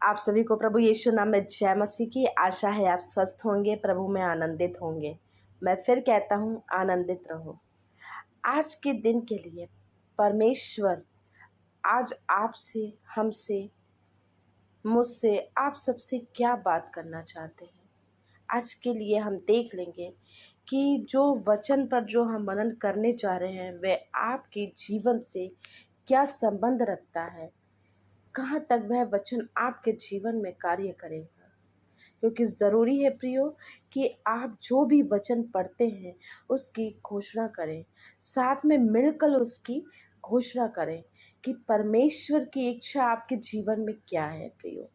आप सभी को प्रभु यीशु नाम में जय मसीह की। आशा है आप स्वस्थ होंगे, प्रभु में आनंदित होंगे। मैं फिर कहता हूँ, आनंदित रहो। आज के दिन के लिए परमेश्वर आज आपसे, हमसे, मुझसे, आप सबसे क्या बात करना चाहते हैं, आज के लिए हम देख लेंगे कि जो वचन पर जो हम मनन करने जा रहे हैं वह आपके जीवन से क्या संबंध रखता है, कहाँ तक वह वचन आपके जीवन में कार्य करेगा। क्योंकि ज़रूरी है प्रियो कि आप जो भी वचन पढ़ते हैं उसकी घोषणा करें, साथ में मिलकर उसकी घोषणा करें कि परमेश्वर की इच्छा आपके जीवन में क्या है। प्रियो,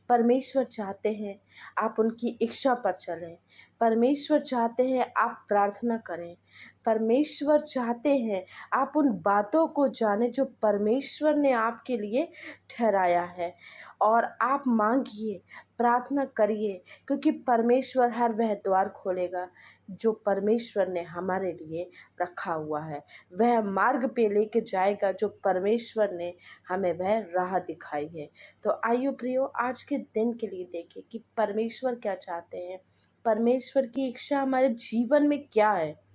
परमेश्वर चाहते हैं आप उनकी इच्छा पर चलें। परमेश्वर चाहते हैं आप प्रार्थना करें। परमेश्वर चाहते हैं आप उन बातों को जानें जो परमेश्वर ने आपके लिए ठहराया है, और आप मांगिए, प्रार्थना करिए, क्योंकि परमेश्वर हर वह द्वार खोलेगा जो परमेश्वर ने हमारे लिए रखा हुआ है। वह मार्ग पे लेके जाएगा जो परमेश्वर ने हमें वह राह दिखाई है। तो आइए प्रियो, आज के दिन के लिए देखें कि परमेश्वर क्या चाहते हैं, परमेश्वर की इच्छा हमारे जीवन में क्या है।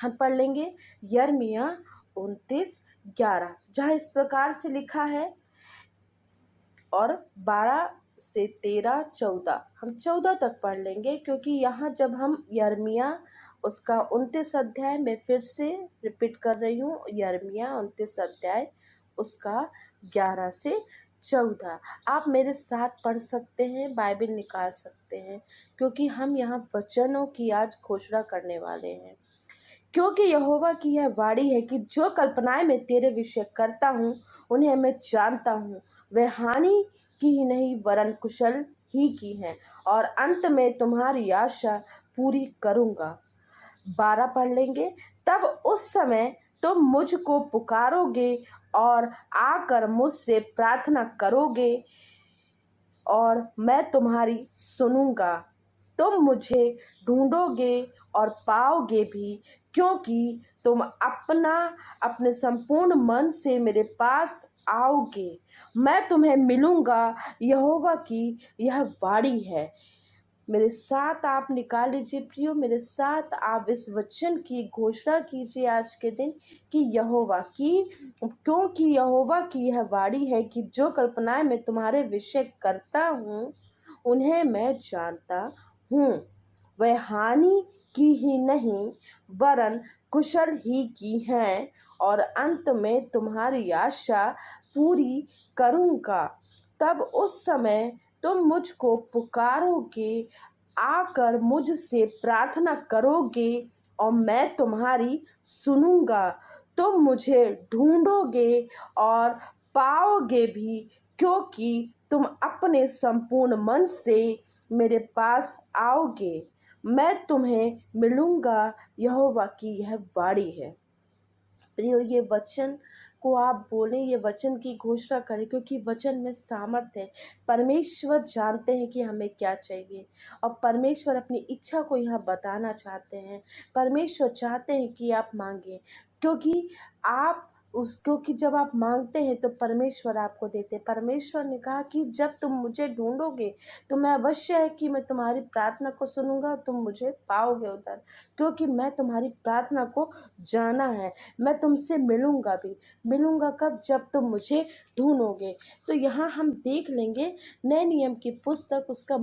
हम पढ़ लेंगे यिर्मयाह 29:11, जहाँ इस प्रकार से लिखा है, और 12 से 13, 14, हम 14 तक पढ़ लेंगे, क्योंकि यहाँ जब हम यिर्मयाह उसका 29 अध्याय में फिर से रिपीट कर रही हूँ, यिर्मयाह 29 अध्याय उसका 11 से 14 आप मेरे साथ पढ़ सकते हैं, बाइबल निकाल सकते हैं, क्योंकि हम यहाँ वचनों की आज घोषणा करने वाले हैं। क्योंकि यहोवा की यह वाणी है कि जो कल्पनाएं मैं तेरे विषय करता हूँ उन्हें मैं जानता हूँ, वे हानि की ही नहीं वरन कुशल ही की हैं, और अंत में तुम्हारी आशा पूरी करूँगा। 12 पढ़ लेंगे। तब उस समय तुम मुझको पुकारोगे और आकर मुझसे प्रार्थना करोगे और मैं तुम्हारी सुनूंगा। तुम मुझे ढूंढोगे और पाओगे भी, क्योंकि तुम अपने संपूर्ण मन से मेरे पास आओगे। मैं तुम्हें मिलूंगा, यहोवा की यह वाणी है। मेरे साथ आप निकाल लीजिए प्रियो, मेरे साथ आप इस वचन की घोषणा कीजिए आज के दिन कि यहोवा की, क्योंकि यहोवा की यह वाणी है कि जो कल्पनाएं मैं तुम्हारे विषय करता हूँ उन्हें मैं जानता हूँ, वह हानि की ही नहीं वरन कुशल ही की हैं, और अंत में तुम्हारी आशा पूरी करूँगा। तब उस समय तुम मुझको पुकारोगे, आकर मुझसे प्रार्थना करोगे और मैं तुम्हारी सुनूंगा। तुम मुझे ढूंढोगे और पाओगे भी, क्योंकि तुम अपने संपूर्ण मन से मेरे पास आओगे। मैं तुम्हें मिलूंगा, यहोवा की यह वाणी है। प्रियो, ये वचन को आप बोलें, ये वचन की घोषणा करें, क्योंकि वचन में सामर्थ्य है। परमेश्वर जानते हैं कि हमें क्या चाहिए, और परमेश्वर अपनी इच्छा को यहाँ बताना चाहते हैं। परमेश्वर चाहते हैं कि आप मांगें, क्योंकि जब आप मांगते हैं तो परमेश्वर आपको देते हैं। परमेश्वर ने कहा कि जब तुम मुझे ढूंढोगे तो मैं अवश्य है कि मैं तुम्हारी प्रार्थना को सुनूंगा, तुम मुझे पाओगे उधर, क्योंकि मैं तुम्हारी प्रार्थना को जाना है। मैं तुमसे मिलूंगा भी। मिलूंगा कब? जब तुम मुझे ढूंढोगे। तो यहाँ हम देख लेंगे नए नियम की पुस्तक उसका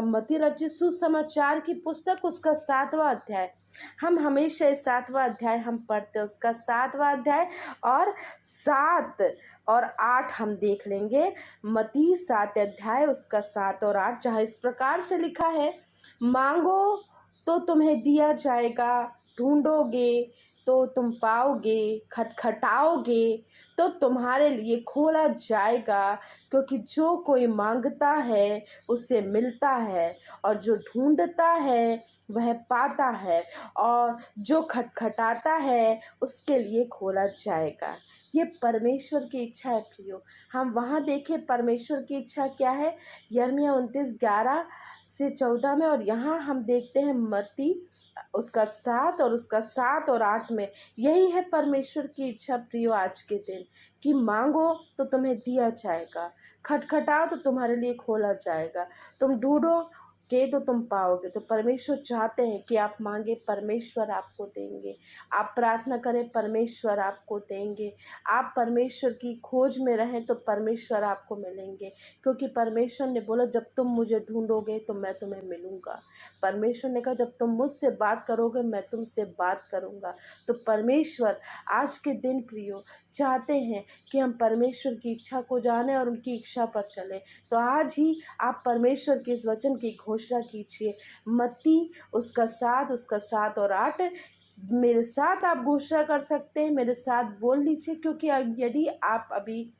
मती रचित सुसमाचार की पुस्तक उसका 7वां अध्याय। हम हमेशा इस 7वां अध्याय हम पढ़ते हैं, उसका 7वां अध्याय और 7 और 8 हम देख लेंगे। मती 7 अध्याय उसका 7 और 8, जहाँ इस प्रकार से लिखा है, मांगो तो तुम्हें दिया जाएगा, ढूंढोगे तो तुम पाओगे, खटखटाओगे तो तुम्हारे लिए खोला जाएगा। क्योंकि जो कोई मांगता है उसे मिलता है, और जो ढूंढता है वह पाता है, और जो खटखटाता है उसके लिए खोला जाएगा। ये परमेश्वर की इच्छा है प्रियो। हम वहाँ देखें परमेश्वर की इच्छा क्या है, यिर्मयाह 29:11 से 14 में, और यहाँ हम देखते हैं मत्ती उसका 7 और उसका 7 और 8 में यही है परमेश्वर की इच्छा प्रियो आज के दिन, कि मांगो तो तुम्हें दिया जाएगा, खटखटाओ तो तुम्हारे लिए खोला जाएगा, तुम ढूंढोगे तो तुम पाओगे। तो परमेश्वर चाहते हैं कि आप मांगे, परमेश्वर आपको देंगे। आप प्रार्थना करें, परमेश्वर आपको देंगे। आप परमेश्वर की खोज में रहें तो परमेश्वर आपको मिलेंगे, क्योंकि परमेश्वर ने बोला जब तुम मुझे ढूंढोगे तो मैं तुम्हें मिलूंगा। परमेश्वर ने कहा जब तुम मुझसे बात करोगे मैं तुमसे बात करूंगा। तो परमेश्वर आज के दिन प्रियो चाहते हैं कि हम परमेश्वर की इच्छा को जानें और उनकी इच्छा पर चलें। तो आज ही आप परमेश्वर के इस वचन की घोषणा कीजिए, मत्ती उसका 7 और 8। मेरे साथ आप घोषणा कर सकते हैं, मेरे साथ बोल लीजिए, क्योंकि यदि आप अभी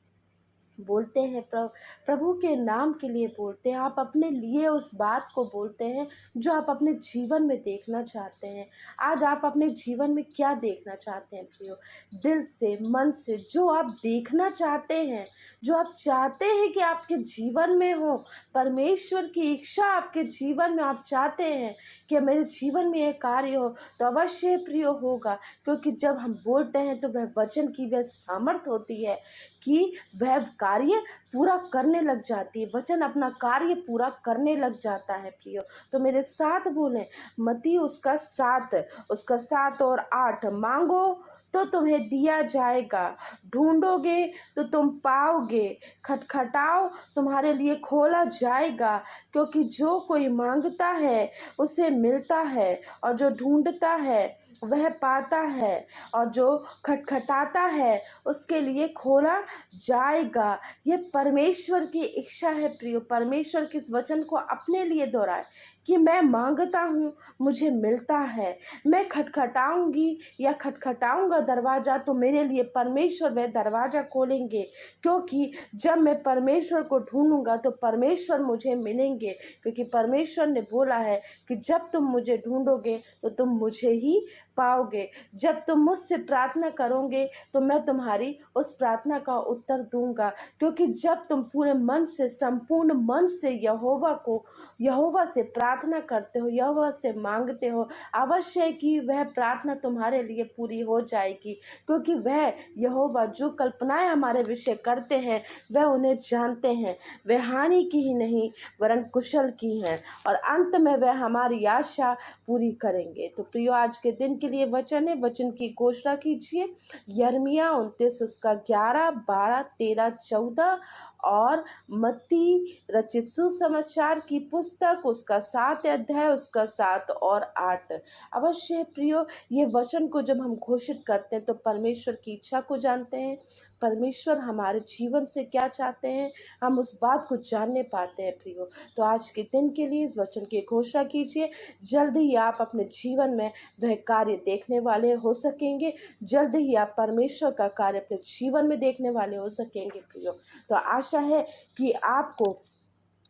बोलते हैं प्रभु के नाम के लिए बोलते हैं, आप अपने लिए उस बात को बोलते हैं जो आप अपने जीवन में देखना चाहते हैं। आज आप अपने जीवन में क्या देखना चाहते हैं प्रियो? दिल से, मन से जो आप देखना चाहते हैं, जो आप चाहते हैं कि आपके जीवन में हो, परमेश्वर की इच्छा आपके जीवन में आप चाहते हैं कि मेरे जीवन में यह कार्य हो, तो अवश्य प्रियो होगा। क्योंकि जब हम बोलते हैं तो वह वचन की वह सामर्थ होती है कि वह कार्य पूरा करने लग जाती है, वचन अपना कार्य पूरा करने लग जाता है प्रियो। तो मेरे साथ बोलें, मत्ती उसका 7 और 8, मांगो तो तुम्हें दिया जाएगा, ढूंढोगे तो तुम पाओगे, खटखटाओ तुम्हारे लिए खोला जाएगा। क्योंकि जो कोई मांगता है उसे मिलता है, और जो ढूंढता है वह पाता है, और जो खटखटाता है उसके लिए खोला जाएगा। ये परमेश्वर की इच्छा है प्रियो। परमेश्वर किस वचन को अपने लिए दोहराए कि मैं मांगता हूँ मुझे मिलता है, मैं खटखटाऊंगी या खटखटाऊंगा दरवाज़ा तो मेरे लिए परमेश्वर वह दरवाज़ा खोलेंगे। क्योंकि जब मैं परमेश्वर को ढूंढूंगा तो परमेश्वर मुझे मिलेंगे, क्योंकि परमेश्वर ने बोला है कि जब तुम मुझे ढूंढोगे तो तुम मुझे ही पाओगे। जब तुम मुझसे प्रार्थना करोगे तो मैं तुम्हारी उस प्रार्थना का उत्तर दूंगा। क्योंकि जब तुम पूरे मन से, संपूर्ण मन से यहोवा से प्रार्थना करते हो, यहोवा से मांगते हो, अवश्य कि वह प्रार्थना तुम्हारे लिए पूरी हो जाएगी। क्योंकि वह यहोवा जो कल्पनाएं हमारे विषय करते हैं वह उन्हें जानते हैं, वह हानि की ही नहीं वरन कुशल की हैं, और अंत में वह हमारी आशा पूरी करेंगे। तो प्रियो आज के दिन के लिए वचन है, वचन की घोषणा कीजिए। यिर्मयाह 29 उसका 11, 12, 13, 14 और मत्ती रचित सुसमाचार की पुस्तक उसका 7 अध्याय उसका 7 और 8। अवश्य प्रियो ये वचन को जब हम घोषित करते हैं तो परमेश्वर की इच्छा को जानते हैं, परमेश्वर हमारे जीवन से क्या चाहते हैं हम उस बात को जानने पाते हैं प्रियो। तो आज के दिन के लिए इस वचन की घोषणा कीजिए, जल्द ही आप अपने जीवन में वह कार्य देखने वाले हो सकेंगे, जल्द ही आप परमेश्वर का कार्य अपने जीवन में देखने वाले हो सकेंगे प्रियो। तो आशा है कि आपको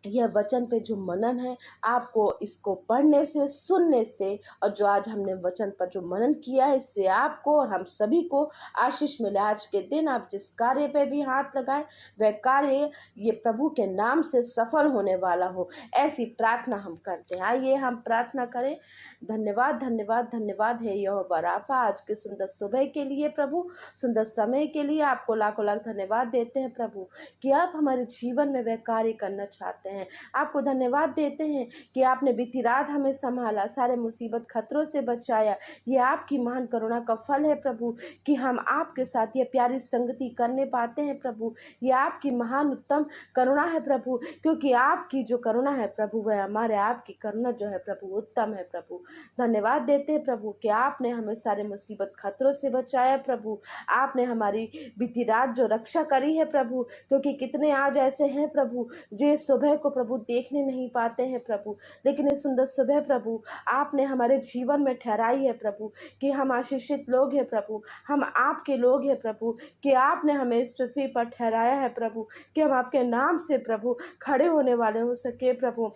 यह वचन पे जो मनन है, आपको इसको पढ़ने से, सुनने से, और जो आज हमने वचन पर जो मनन किया है इससे आपको और हम सभी को आशीष मिले। आज के दिन आप जिस कार्य पे भी हाथ लगाए वह कार्य ये प्रभु के नाम से सफल होने वाला हो, ऐसी प्रार्थना हम करते हैं। आइए हम प्रार्थना करें। धन्यवाद धन्यवाद धन्यवाद है यहोवा राफा, आज के सुंदर सुबह के लिए प्रभु, सुंदर समय के लिए आपको लाखों लाख धन्यवाद देते हैं प्रभु कि आप हमारे जीवन में वह कार्य करना चाहते हैं। आपको धन्यवाद देते हैं कि आपने बीती रात हमें संभाला, सारे मुसीबत खतरों से बचाया। ये आपकी महान करुणा का फल है प्रभु कि हम आपके साथ ये प्यारी संगति करने पाते हैं प्रभु। ये आपकी महान उत्तम करुणा है प्रभु, क्योंकि आपकी जो करुणा है प्रभु वह हमारे आपकी करुणा जो है प्रभु उत्तम है प्रभु। धन्यवाद देते हैं प्रभु कि आपने हमें सारे मुसीबत खतरों से बचाया प्रभु। आपने हमारी बीती रात जो रक्षा करी है प्रभु, क्योंकि कितने आज ऐसे हैं प्रभु जो इस सुबह को प्रभु देखने नहीं पाते हैं प्रभु, लेकिन इस सुंदर सुबह प्रभु आपने हमारे जीवन में ठहराई है प्रभु कि हम आशीषित लोग हैं प्रभु, हम आपके लोग हैं प्रभु, कि आपने हमें इस पृथ्वी पर ठहराया है प्रभु कि हम आपके नाम से प्रभु खड़े होने वाले हो सके प्रभु।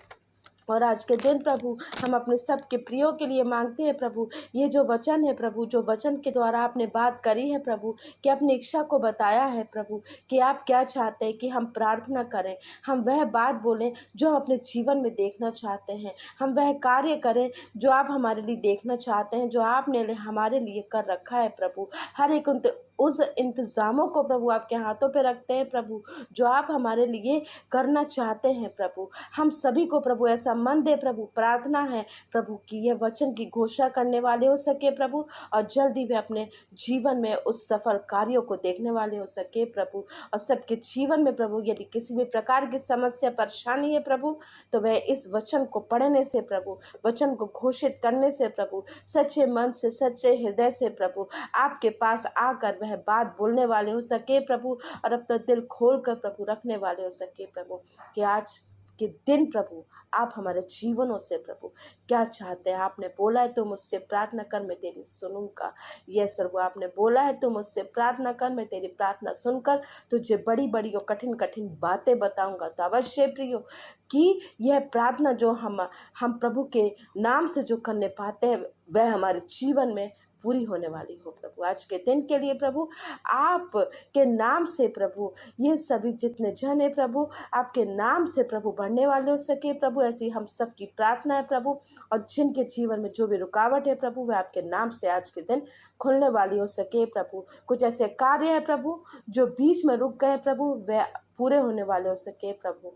और आज के दिन प्रभु हम अपने सबके प्रियो के लिए मांगते हैं प्रभु, ये जो वचन है प्रभु, जो वचन के द्वारा आपने बात करी है प्रभु, कि अपनी इच्छा को बताया है प्रभु, कि आप क्या चाहते हैं कि हम प्रार्थना करें, हम वह बात बोलें जो हम अपने जीवन में देखना चाहते हैं, हम वह कार्य करें जो आप हमारे लिए देखना चाहते हैं, जो आपने हमारे लिए कर रखा है प्रभु। हर एक उस इंतज़ामों को प्रभु आपके हाथों पे रखते हैं प्रभु, जो आप हमारे लिए करना चाहते हैं प्रभु। हम सभी को प्रभु ऐसा मन दे प्रभु, प्रार्थना है प्रभु कि यह वचन की घोषणा करने वाले हो सके प्रभु, और जल्दी वे अपने जीवन में उस सफल कार्यों को देखने वाले हो सके प्रभु। और सबके जीवन में प्रभु यदि किसी भी प्रकार की समस्या परेशानी है प्रभु, तो वह इस वचन को पढ़ने से प्रभु, वचन को घोषित करने से प्रभु, सच्चे मन से, सच्चे हृदय से प्रभु आपके पास आकर वह बात बोलने वाले हो सके प्रभु, और अपना दिल खोल कर प्रभु रखने वाले हो सके प्रभु। कि आज के दिन प्रभु आप हमारे जीवनों से प्रभु क्या चाहते हैं। आपने बोला है तो मुझसे प्रार्थना कर, मैं तेरी सुनूंगा। यस प्रभु, आपने बोला है तो मुझसे प्रार्थना कर, मैं तेरी प्रार्थना सुनकर तुझे बड़ी बड़ी और कठिन कठिन बातें बताऊंगा। तो अवश्य प्रियो कि यह प्रार्थना जो हम प्रभु के नाम से जो करने पाते हैं, वह हमारे जीवन में पूरी होने वाली हो प्रभु। आज के दिन के लिए प्रभु आप के नाम से प्रभु ये सभी जितने जन है प्रभु आपके नाम से प्रभु बढ़ने वाले हो सके प्रभु। ऐसी हम सबकी प्रार्थना है प्रभु, और जिनके जीवन में जो भी रुकावट है प्रभु, वह आपके नाम से आज के दिन खुलने वाली हो सके प्रभु। कुछ ऐसे कार्य है प्रभु जो बीच में रुक गए प्रभु, वह पूरे होने वाले हो सके प्रभु।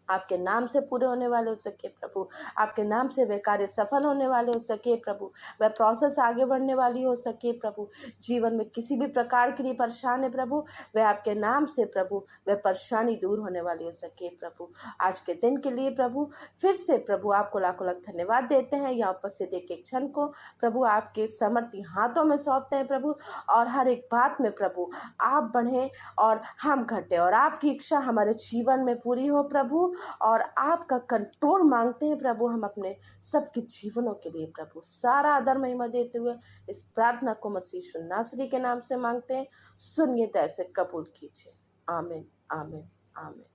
आपके नाम से पूरे होने वाले हो सके प्रभु, आपके नाम से वे कार्य सफल होने वाले हो सके प्रभु, वह प्रोसेस आगे बढ़ने वाली हो सके प्रभु। जीवन में किसी भी प्रकार के लिए परेशान है प्रभु, वह आपके नाम से प्रभु वह परेशानी दूर होने वाली हो सके प्रभु। आज के दिन के लिए प्रभु फिर से प्रभु आपको लाखों लाख धन्यवाद देते हैं। यहाँ उपस्थित एक एक क्षण को प्रभु आपके समर्थी हाथों में सौंपते हैं प्रभु, और हर एक बात में प्रभु आप बढ़ें और हम घटें, और आपकी इच्छा हमारे जीवन में पूरी हो प्रभु, और आपका कंट्रोल मांगते हैं प्रभु हम अपने सबके जीवनों के लिए प्रभु। सारा आदर महिमा देते हुए इस प्रार्थना को मसीह यीशु नासरी के नाम से मांगते हैं। सुनिए, दया से कबूल कीजिए। आमीन, आमीन, आमीन।